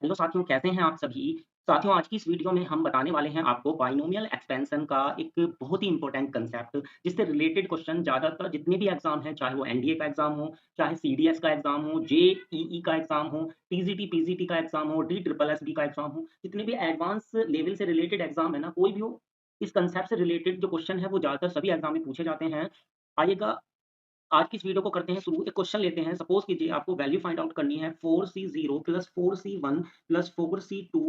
Hello साथियों, कैसे हैं आप सभी? साथियों, आज की इस वीडियो में हम बताने वाले हैं आपको बाइनोमियल एक्सपेंशन का एक बहुत ही इम्पोर्टेंट कांसेप्ट, जिससे रिलेटेड क्वेश्चन ज़्यादातर जितने भी एग्ज़ाम हैं, चाहे वो एनडीए का एग्ज़ाम हो, चाहे सीडीएस का एग्ज़ाम हो, जेईई का एग्ज़ाम हो, टीजीटी, पीजीटी का एग्ज़ाम हो, डी ट्रिपल एसबी का एग्ज़ाम हो, जितने भी एडवांस लेवल से रिलेटेड एग्ज़ाम है ना, कोई भी हो, इस कांसेप्ट से रिलेटेड जो क्वेश्चन है, वो ज़्यादातर सभी एग्ज़ाम में पूछे जाते हैं। आइएगा आज की इस वीडियो को करते हैं शुरू। एक क्वेश्चन लेते हैं। सपोज कीजिए आपको वैल्यू फाइंड आउट करनी है 4C0 plus 4C1 plus 4C2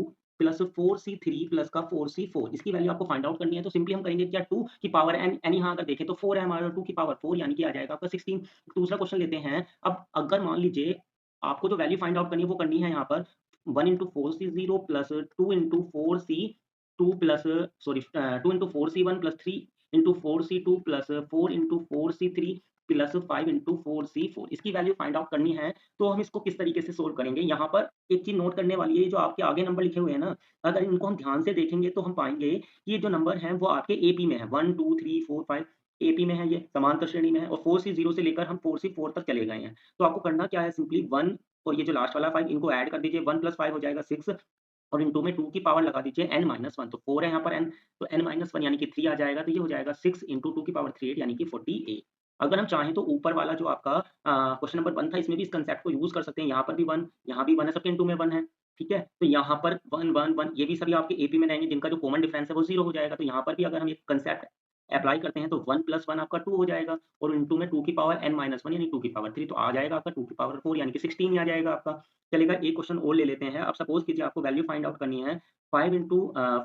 plus 4C3 plus का 4C4। इसकी वैल्यू आपको फाइंड आउट करनी है। तो सिंपली हम करेंगे क्या, 2 की पावर एन यहाँ अगर देखें तो 4 है हमारा, 2 की पावर 4 यानी कि आ जाएगा आपका 16। दूसरा क्वेश्चन लेते हैं। अब अगर मान लीजिए आपको जो वैल्यू फाइंड आउट करनी है वो करनी है यहाँ पर 1 into 4C0 plus 2 into 4C2 plus 2 into 4C1 plus 3 into 4C2 plus 4 into 4C3 plus 5 into 4C4। इसकी वैल्यू फाइंड आउट करनी है, तो हम इसको किस तरीके से सोल्व करेंगे? यहाँ पर एक चीज़ नोट करने वाली है, जो आपके आगे नंबर लिखे हुए हैं ना, अगर इनको हम ध्यान से देखेंगे तो हम पाएँगे कि ये जो नंबर हैं वो आपके एपी में है। 1, 2, 3, 4, 5 एपी में है, ये समांतर श्रेणी में है और 4C0 से लेकर हम 4C4 तक चले गए हैं। तो आपको करना क्या है, सिंपली 1 और ये जो लास्ट वाला 5 इनको ऐड कर दीजिए। 1 प्लस 5 हो जाएगा 6 और इंटू में 2 की पावर लगा दीजिए n-1, तो 4 है यहाँ पर n, तो n-1 यानी कि 3 आ जाएगा, तो ये हो जाएगा 6 इंटू 2 की पावर 3 8 यानी कि 48। अगर हम चाहें तो ऊपर वाला जो आपका क्वेश्चन नंबर 1 था, इसमें भी इस कांसेप्ट को यूज़ कर सकते हैं। यहाँ पर भी 1, यहाँ भी 1 है, सबके इंटू में 1 है, ठीक है? तो यहाँ पर 1, 1, 1 ये भी सभी आपके एपी में रहेंगे, जिनका जो कॉमन डिफरेंस है वो 0 हो जाएगा। तो यहाँ पर भी अगर हम ये कांसेप्ट अप्लाई करते हैं तो 1 प्लस 1 आपका 2 हो जाएगा और इंटू में 2 की पावर n-1 यानी 2 की पावर 3, तो आ जाएगा आपका 2 की पावर 4 यानी कि 16 ही आ जाएगा आपका। चलेगा, एक क्वेश्चन और ले लेते हैं। अब सपोज़ कीजिए आपको वैल्यू फाइंड आउट करनी है 5 into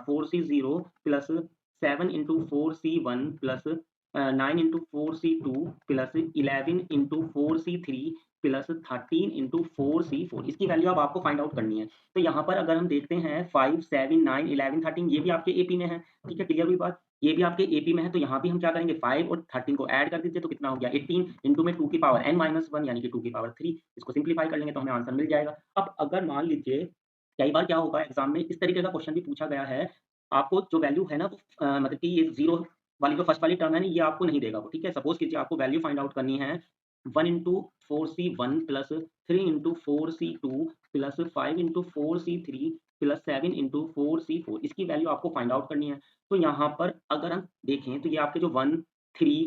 4C0 plus 7 into 4C1 plus 9 into 4C2 plus 11 into 4C3 plus 13 into 4C4। इसकी वैल्यू अब आपको फाइंड आउट करनी है। तो यहाँ पर अगर हम देखते हैं 5, 7, 9, 11, 13 ये भी आपके एपी में है। ठीक है, क्लियर हुई बात? ये भी आपके एपी में है, तो यहाँ भी हम क्या करेंगे, 5 और 13 को ऐड कर दीजिए, तो कितना हो गया 18 इंटू में 2 की पावर n-1 यानी कि 2 की पावर 3। इसको सिंप्लीफाई कर लेंगे तो हमें आंसर मिल जाएगा। अब अगर मान लीजिए कई बार क्या होगा, एग्ज़ाम में इस तरीके का क्वेश्चन भी पूछा गया है, आपको जो वैल्यू है ना वो मतलब कि ये 0 वाली जो फर्स्ट वाली टर्म है ना, ये आपको नहीं देगा वो, ठीक है? सपोज़ कीजिए आपको वैल्यू फाइंड आउट करनी है 1 into 4C1 plus 3 into 4C2 plus 5 into 4C3 plus 7 into 4C4। इसकी वैल्यू आपको फाइंड आउट करनी है। तो यहाँ पर अगर हम देखें तो ये आपके जो 1, 3,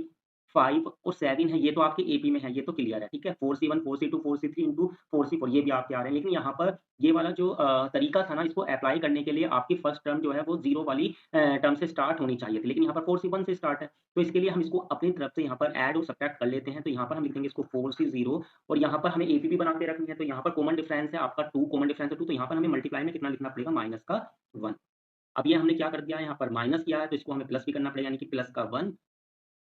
5 और 7 है, ये तो आपके एपी में है, ये तो क्लियर है, ठीक है? 4C1, 4C2, 4C3 into 4C4 ये भी आपके आ रहे हैं। लेकिन यहाँ पर ये वाला जो तरीका था ना, इसको अप्लाई करने के लिए आपकी फर्स्ट टर्म जो है वो 0 वाली टर्म से स्टार्ट होनी चाहिए थी। लेकिन यहाँ पर 4C1 से स्टार्ट है। तो इसके लिए हम इसको अपनी तरफ से यहाँ पर ऐड और सब्ट्रैक्ट कर लेते हैं। तो यहाँ पर हम लिखेंगे इसको 4C0 और यहाँ पर हमें एपी भी बना के रखनी है। तो यहाँ पर कॉमन डिफरेंस है आपका 2, कॉमन डिफरेंस है 2, तो यहाँ पर हमें मल्टीप्लाई में कितना लिखना पड़ेगा, माइनस का 1। अब ये हमने क्या कर दिया है, यहाँ पर माइनस किया है, तो इसको हमें प्लस भी करना पड़ेगा, यानी कि प्लस का 1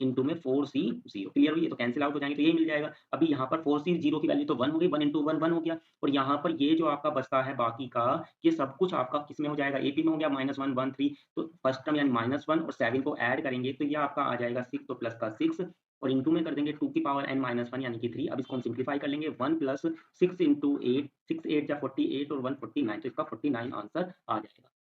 इंटू में 4C0। क्लियर हुई? ये तो कैंसल आउट हो जाएँगे, तो यही मिल जाएगा। अभी यहाँ पर 4C0 की वैल्यू तो 1 हो गई, 1 इंटू 1 1 हो गया और यहाँ पर ये जो आपका बचता है बाकी का, ये सब कुछ आपका किसमें हो जाएगा, एपी में हो गया, -1 1 3। तो फर्स्ट टर्म यानी -1 और 7 को ऐड करेंगे तो ये आपका आ जाएगा 6, तो प्लस का 6 और इंटू में कर देंगे 2 की पावर n-1 यानी कि 3। अब इसको हम सिम्प्लीफाई कर लेंगे, 1 प्लस 6 इंटू 8, 6 8 जा 48 और 1 49, तो इसका 49 आंसर आ जाएगा।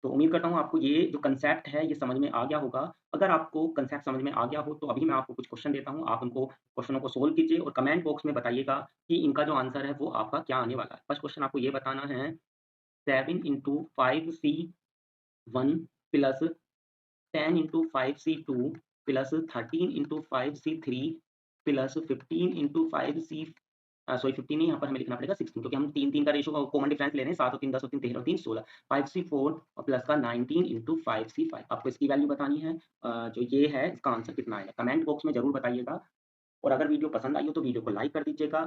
तो उम्मीद करता हूँ आपको ये जो कांसेप्ट है ये समझ में आ गया होगा। अगर आपको कांसेप्ट समझ में आ गया हो तो अभी मैं आपको कुछ क्वेश्चन देता हूँ, आप उनको क्वेश्चनों को सोल्व कीजिए और कमेंट बॉक्स में बताइएगा कि इनका जो आंसर है वो आपका क्या आने वाला है। फर्स्ट क्वेश्चन आपको ये बताना है 7 into 5C1 plus 10 into 5C2 plus 13 into 5C3 plus 15 into 5C 15 नहीं, यहाँ पर हमें लिखना पड़ेगा 16, क्योंकि हम 3-3 का रेशियो का कॉमन डिफरेंस ले रहे हैं। 7 और 3 10 और 3 13 और 3 16, 5C4 और प्लस का 19 इंटू 5C5। आपको इसकी वैल्यू बतानी है। जो ये है इसका आंसर कितना आएगा? कमेंट बॉक्स में ज़रूर बताइएगा और अगर वीडियो पसंद आई हो तो वीडियो को लाइक कर दीजिएगा।